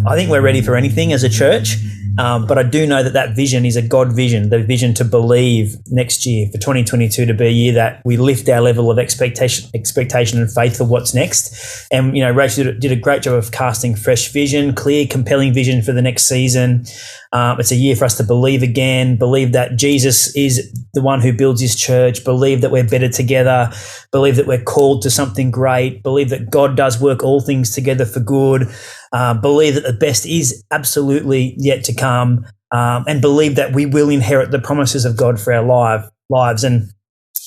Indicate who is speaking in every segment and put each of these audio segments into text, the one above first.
Speaker 1: I think we're ready for anything as a church, but I do know that that vision is a God vision, the vision to believe next year, for 2022 to be a year that we lift our level of expectation and faith for what's next. And, you know, Rachel did a great job of casting fresh vision, clear, compelling vision for the next season. It's a year for us to believe again, believe that Jesus is the one who builds his church, believe that we're better together, believe that we're called to something great, believe that God does work all things together for good, believe that the best is absolutely yet to come, and believe that we will inherit the promises of God for our lives. And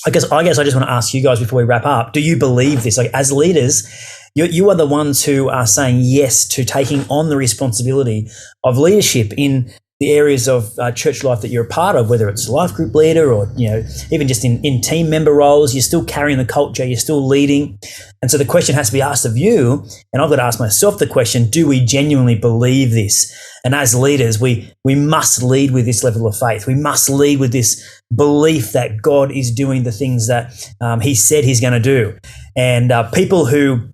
Speaker 1: I guess I just want to ask you guys before we wrap up, do you believe this? Like, as leaders, you are the ones who are saying yes to taking on the responsibility of leadership in the areas of church life that you're a part of, whether it's a life group leader or, you know, even just in team member roles. You're still carrying the culture, you're still leading. And so the question has to be asked of you, and I've got to ask myself the question, do we genuinely believe this? And as leaders, we must lead with this level of faith. We must lead with this belief that God is doing the things that he said he's going to do. And people who,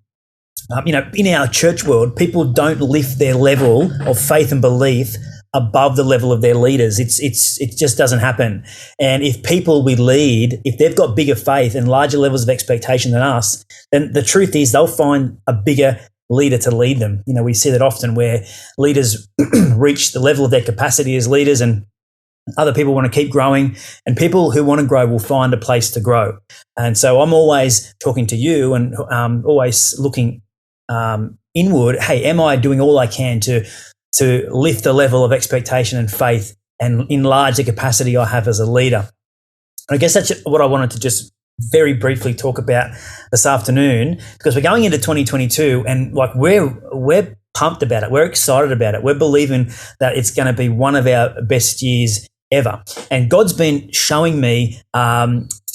Speaker 1: you know, in our church world, people don't lift their level of faith and belief above the level of their leaders. It just doesn't happen. And if people we lead, if they've got bigger faith and larger levels of expectation than us, then the truth is they'll find a bigger leader to lead them. You know, we see that often where leaders reach the level of their capacity as leaders and other people want to keep growing, and people who want to grow will find a place to grow. And so I'm always talking to you and always looking inward. Hey, am I doing all I can to lift the level of expectation and faith and enlarge the capacity I have as a leader? I guess that's what I wanted to just very briefly talk about this afternoon, because we're going into 2022 and like we're pumped about it. We're excited about it. We're believing that it's going to be one of our best years ever. And God's been showing me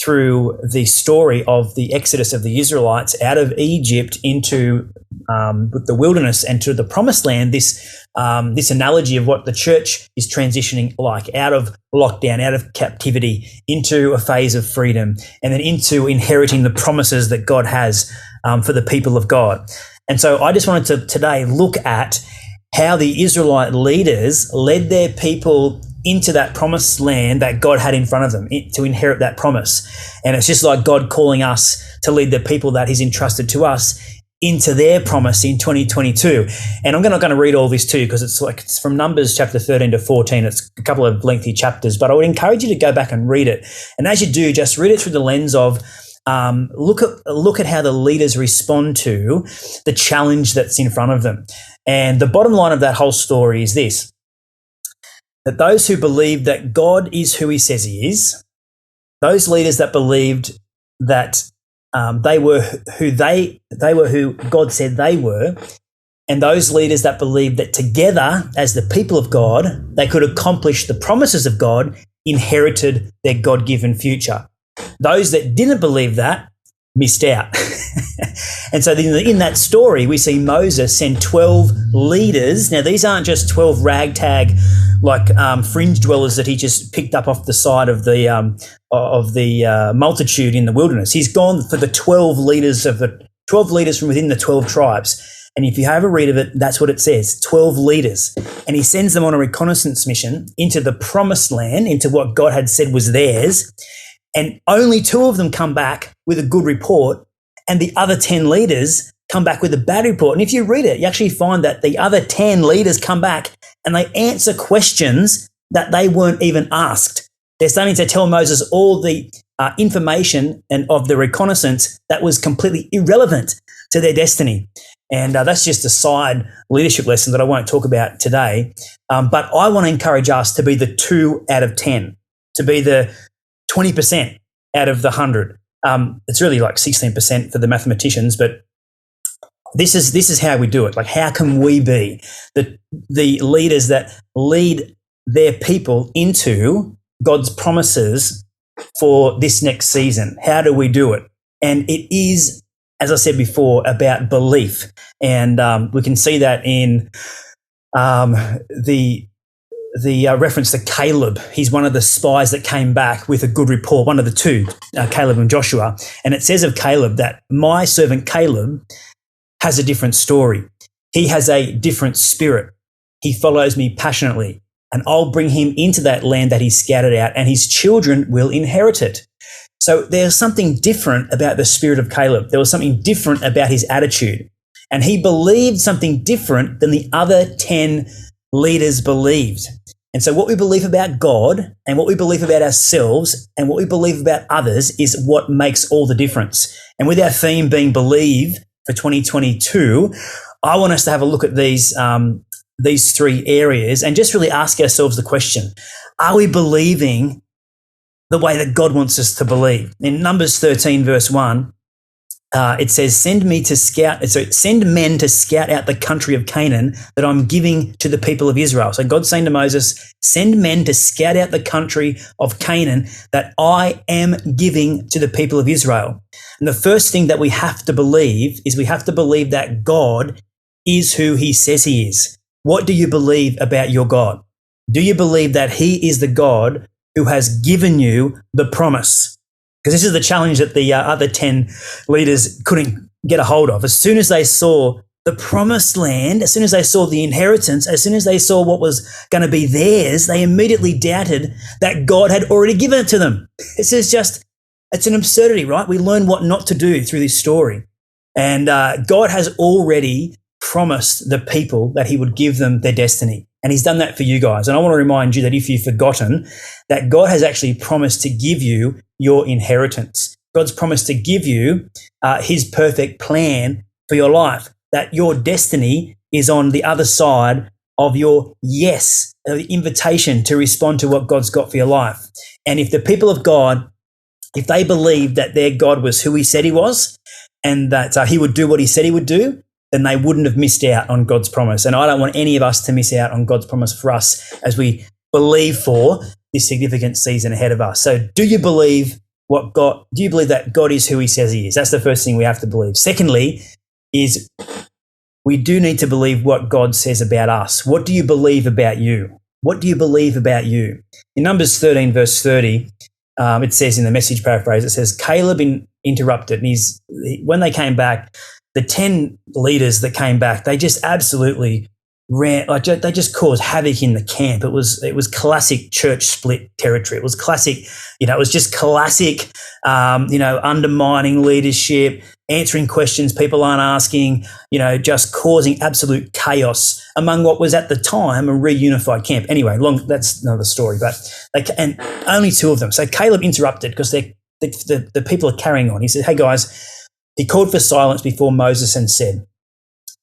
Speaker 1: through the story of the exodus of the Israelites out of Egypt into the wilderness and to the promised land, this analogy of what the church is transitioning like, out of lockdown, out of captivity, into a phase of freedom, and then into inheriting the promises that God has for the people of God. And so I just wanted to today look at how the Israelite leaders led their people into that promised land that God had in front of them to inherit that promise. And it's just like God calling us to lead the people that he's entrusted to us into their promise in 2022. And I'm not going to read all this too, because it's from Numbers chapter 13 to 14. It's a couple of lengthy chapters, but I would encourage you to go back and read it. And as you do, just read it through the lens of look at how the leaders respond to the challenge that's in front of them. And the bottom line of that whole story is this: that those who believed that God is who he says he is, those leaders that believed that they were who God said they were, and those leaders that believed that together as the people of God, they could accomplish the promises of God, inherited their God-given future. Those that didn't believe that missed out. And so in that story, we see Moses send 12 leaders. Now, these aren't just 12 ragtag, like fringe dwellers that he just picked up off the side of the multitude in the wilderness. He's gone for the 12 leaders from within the 12 tribes. And if you have a read of it, that's what it says, 12 leaders. And he sends them on a reconnaissance mission into the promised land, into what God had said was theirs. And only 2 of them come back with a good report, and the other 10 leaders come back with a bad report. And if you read it, you actually find that the other 10 leaders come back and they answer questions that they weren't even asked. They're starting to tell Moses all the information and of the reconnaissance that was completely irrelevant to their destiny. And that's just a side leadership lesson that I won't talk about today. But I want to encourage us to be the 2 out of 10, to be the 20% out of the 100. It's really like 16% for the mathematicians, but this is how we do it. Like, how can we be the leaders that lead their people into God's promises for this next season? How do we do it? And it is, as I said before, about belief. And we can see that in the reference to Caleb. He's one of the spies that came back with a good report, one of the 2, Caleb and Joshua. And it says of Caleb that my servant Caleb has a different story. He has a different spirit. he follows me passionately, and I'll bring him into that land that he scouted out, and his children will inherit it. So there's something different about the spirit of Caleb. There was something different about his attitude. And he believed something different than the other 10 leaders believed. And so what we believe about God and what we believe about ourselves and what we believe about others is what makes all the difference. And with our theme being believe for 2022, I want us to have a look at these three areas and just really ask ourselves the question, are we believing the way that God wants us to believe? In Numbers 13, verse 1, it says, send men to scout out the country of Canaan that I'm giving to the people of Israel. So God's saying to Moses, send men to scout out the country of Canaan that I am giving to the people of Israel. And the first thing that we have to believe is we have to believe that God is who he says he is. What do you believe about your God? Do you believe that he is the God who has given you the promise? Because this is the challenge that the other 10 leaders couldn't get a hold of. As soon as they saw the promised land, as soon as they saw the inheritance, as soon as they saw what was going to be theirs, they immediately doubted that God had already given it to them. It's an absurdity, right? We learn what not to do through this story. And God has already promised the people that he would give them their destiny. And he's done that for you guys. And I want to remind you that if you've forgotten, that God has actually promised to give you your inheritance. God's promised to give you his perfect plan for your life, that your destiny is on the other side of your yes, the invitation to respond to what God's got for your life. And if the people of God, if they believed that their God was who he said he was and that he would do what he said he would do, then they wouldn't have missed out on God's promise. And I don't want any of us to miss out on God's promise for us as we believe for this significant season ahead of us. So do you believe that God is who he says he is? That's the first thing we have to believe. Secondly, is we do need to believe what God says about us. What do you believe about you? What do you believe about you? In Numbers 13, verse 30, it says in the Message paraphrase, it says, Caleb interrupted. And when they came back, the 10 leaders that came back, they just absolutely they just caused havoc in the camp. It was classic church split territory. It was classic, it was just classic, undermining leadership, answering questions people aren't asking, just causing absolute chaos among what was at the time a reunified camp. Anyway, that's another story, and only 2 of them. So Caleb interrupted because the people are carrying on. He said, hey guys, he called for silence before Moses and said,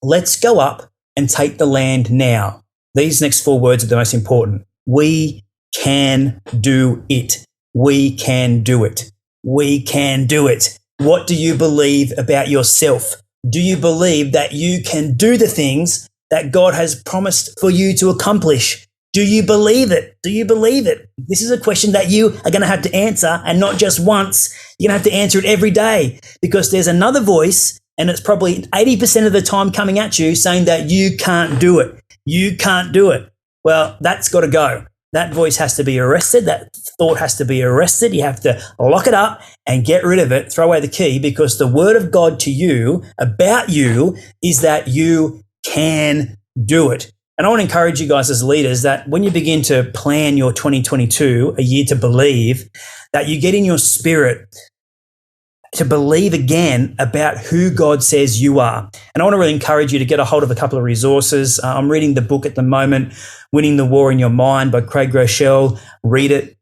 Speaker 1: let's go up and take the land now. These next 4 words are the most important. We can do it. We can do it. We can do it. What do you believe about yourself? Do you believe that you can do the things that God has promised for you to accomplish? Do you believe it? Do you believe it? This is a question that you are going to have to answer, and not just once. You're going to have to answer it every day, because there's another voice, and it's probably 80% of the time coming at you saying that you can't do it. You can't do it. Well, that's got to go. That voice has to be arrested. That thought has to be arrested. You have to lock it up and get rid of it, throw away the key, because the word of God to you, about you, is that you can do it. And I want to encourage you guys as leaders that when you begin to plan your 2022, a year to believe, that you get in your spirit to believe again about who God says you are. And I want to really encourage you to get a hold of a couple of resources. I'm reading the book at the moment, Winning the War in Your Mind by Craig Groeschel. Read it.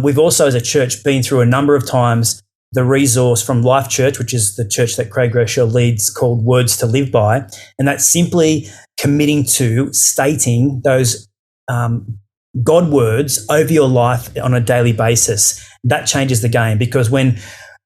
Speaker 1: We've also, as a church, been through a number of times the resource from Life Church, which is the church that Craig Groeschel leads, called Words to Live By. And that's simply committing to stating those God words over your life on a daily basis. That changes the game, because when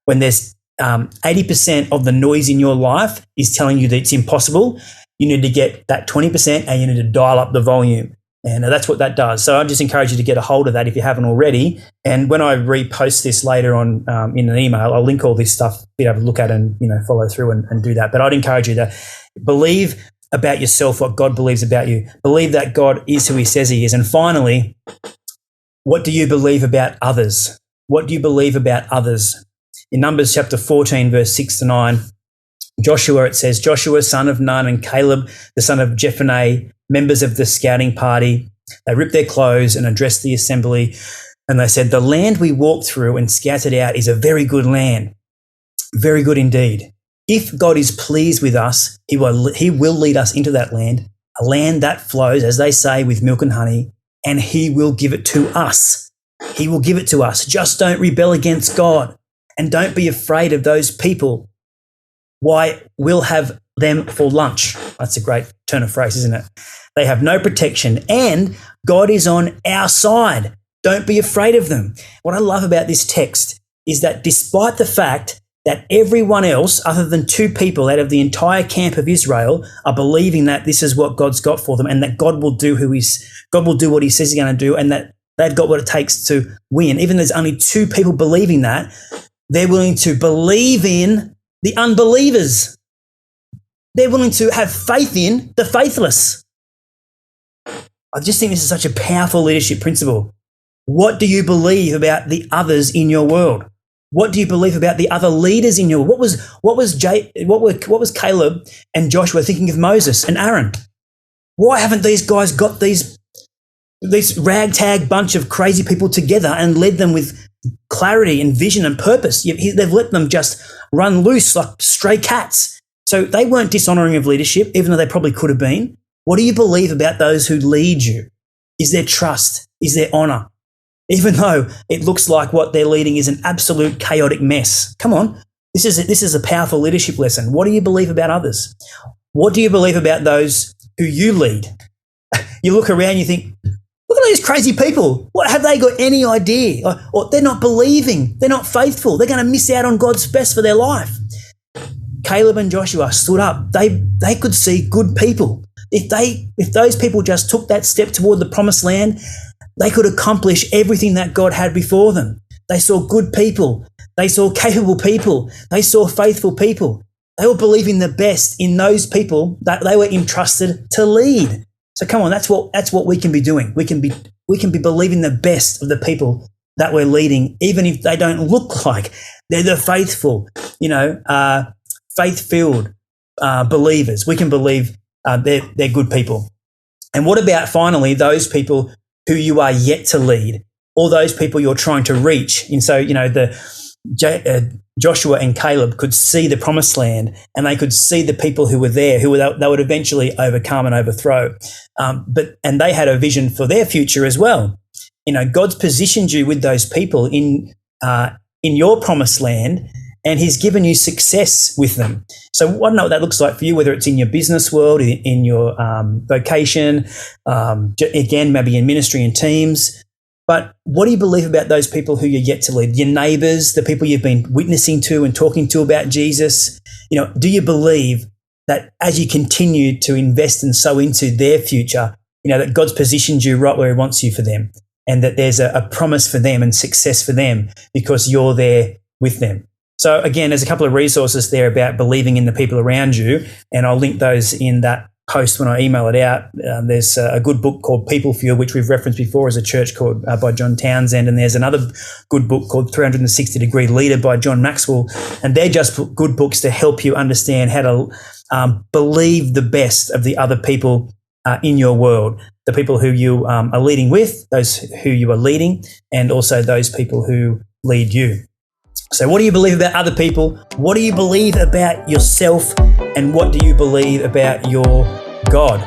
Speaker 1: there's 80% of the noise in your life is telling you that it's impossible, you need to get that 20% and you need to dial up the volume. And that's what that does. So I just encourage you to get a hold of that if you haven't already. And when I repost this later on in an email, I'll link all this stuff, be able to look at and follow through and do that. But I'd encourage you to believe about yourself what God believes about you. Believe that God is who he says he is. And finally, what do you believe about others? What do you believe about others? In Numbers chapter 14, verse 6 to 9, Joshua, it says, Joshua, son of Nun, and Caleb, the son of Jephunneh, members of the scouting party. They ripped their clothes and addressed the assembly. And they said, the land we walked through and scouted out is a very good land. Very good indeed. If God is pleased with us, he will lead us into that land, a land that flows, as they say, with milk and honey, and he will give it to us. He will give it to us. Just don't rebel against God, and don't be afraid of those people. Why, we'll have them for lunch. That's a great turn of phrase, isn't it? They have no protection, and God is on our side. Don't be afraid of them. What I love about this text is that despite the fact that everyone else, other than 2 people out of the entire camp of Israel, are believing that this is what God's got for them, and that God will do what he says he's going to do, and that they've got what it takes to win. Even there's only 2 people believing that, they're willing to believe in the unbelievers. They're willing to have faith in the faithless. I just think this is such a powerful leadership principle. What do you believe about the others in your world? What do you believe about the other leaders in your world? What was Caleb and Joshua thinking of Moses and Aaron? Why haven't these guys got this ragtag bunch of crazy people together and led them with clarity and vision and purpose? They've let them just run loose like stray cats. So they weren't dishonoring of leadership, even though they probably could have been. What do you believe about those who lead you? Is there trust? Is there honor? Even though it looks like what they're leading is an absolute chaotic mess. Come on, this is a powerful leadership lesson. What do you believe about others? What do you believe about those who you lead? You look around, you think, look at these crazy people. What have they got any idea? Or they're not believing. They're not faithful. They're going to miss out on God's best for their life. Caleb and Joshua stood up. They could see good people. If those people just took that step toward the promised land, they could accomplish everything that God had before them. They saw good people. They saw capable people. They saw faithful people. They were believing the best in those people that they were entrusted to lead. So come on, that's what we can be doing. We can be believing the best of the people that we're leading, even if they don't look like they're the faithful, faith-filled believers. We can believe they're good people. And what about finally those people who you are yet to lead, or those people you're trying to reach? And so, Joshua and Caleb could see the promised land, and they could see the people who were there, they would eventually overcome and overthrow. And they had a vision for their future as well. God's positioned you with those people in your promised land, and he's given you success with them. So I don't know what that looks like for you, whether it's in your business world, in your vocation, again, maybe in ministry and teams. But what do you believe about those people who you're yet to lead? Your neighbours, the people you've been witnessing to and talking to about Jesus. Do you believe that as you continue to invest and sow into their future, that God's positioned you right where he wants you for them, and that there's a promise for them and success for them because you're there with them? So again, there's a couple of resources there about believing in the people around you, and I'll link those in that post when I email it out. There's a good book called People Fuel, which we've referenced before as a church, called by John Townsend, and there's another good book called 360 Degree Leader by John Maxwell, and they're just good books to help you understand how to believe the best of the other people in your world, the people who you are leading with, those who you are leading, and also those people who lead you. So what do you believe about other people? What do you believe about yourself? And what do you believe about your God?